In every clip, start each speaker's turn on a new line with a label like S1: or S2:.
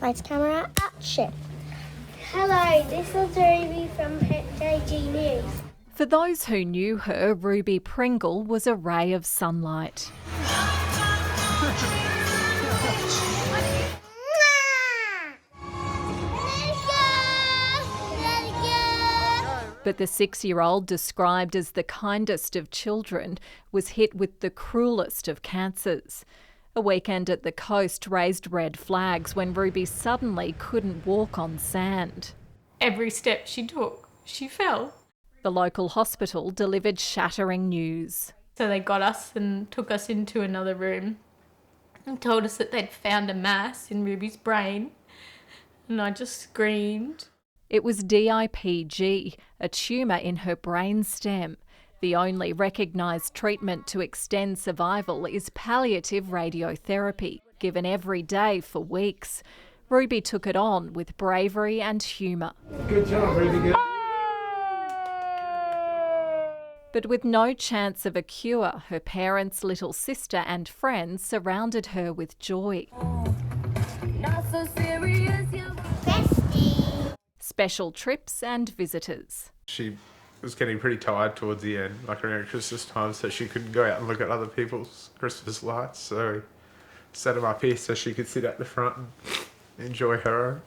S1: Lights, camera, action. Hello, this is Ruby from JG News.
S2: For those who knew her, Ruby Pringle was a ray of sunlight. But the 6-year-old, described as the kindest of children, was hit with the cruelest of cancers. A weekend at the coast raised red flags when Ruby suddenly couldn't walk on sand.
S3: Every step she took, she fell.
S2: The local hospital delivered shattering news.
S3: So they got us and took us into another room and told us that they'd found a mass in Ruby's brain. And I just screamed.
S2: It was DIPG, a tumour in her brain stem. The only recognised treatment to extend survival is palliative radiotherapy, given every day for weeks. Ruby took it on with bravery and humour.
S4: Good job, Ruby.
S2: But with no chance of a cure, her parents, little sister and friends surrounded her with joy.
S1: Not so serious, you're bestie.
S2: Special trips and visitors.
S4: She was getting pretty tired towards the end, like around Christmas time, so she couldn't go out and look at other people's Christmas lights. So set them up here so she could sit at the front and enjoy her own.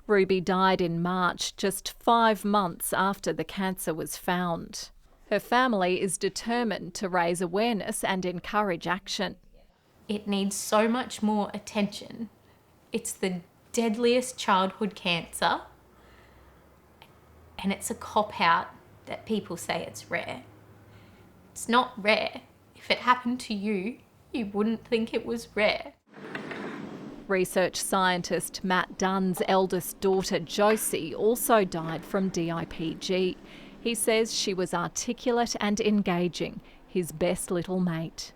S2: Ruby died in March, just 5 months after the cancer was found. Her family is determined to raise awareness and encourage action.
S3: It needs so much more attention. It's the deadliest childhood cancer. And it's a cop-out that people say it's rare. It's not rare. If it happened to you, you wouldn't think it was rare.
S2: Research scientist Matt Dunn's eldest daughter Josie also died from DIPG. He says she was articulate and engaging, his best little mate.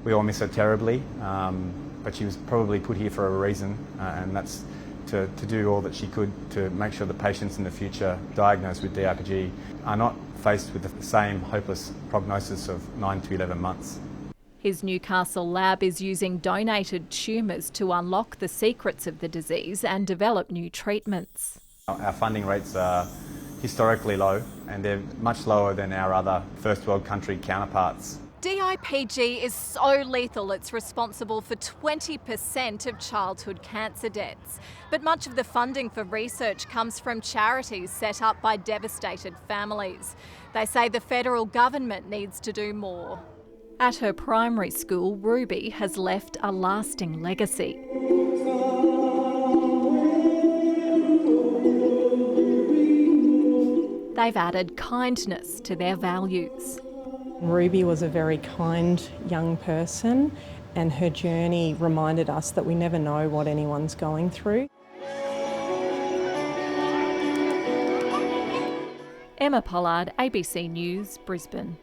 S5: We all miss her terribly, but she was probably put here for a reason, and that's to do all that she could to make sure that patients in the future diagnosed with DIPG are not faced with the same hopeless prognosis of 9 to 11 months.
S2: His Newcastle lab is using donated tumours to unlock the secrets of the disease and develop new treatments.
S5: Our funding rates are historically low, and they're much lower than our other first world country counterparts.
S2: DIPG is so lethal it's responsible for 20% of childhood cancer deaths. But much of the funding for research comes from charities set up by devastated families. They say the federal government needs to do more. At her primary school, Ruby has left a lasting legacy. They've added kindness to their values.
S6: Ruby was a very kind young person, and her journey reminded us that we never know what anyone's going through.
S2: Emma Pollard, ABC News, Brisbane.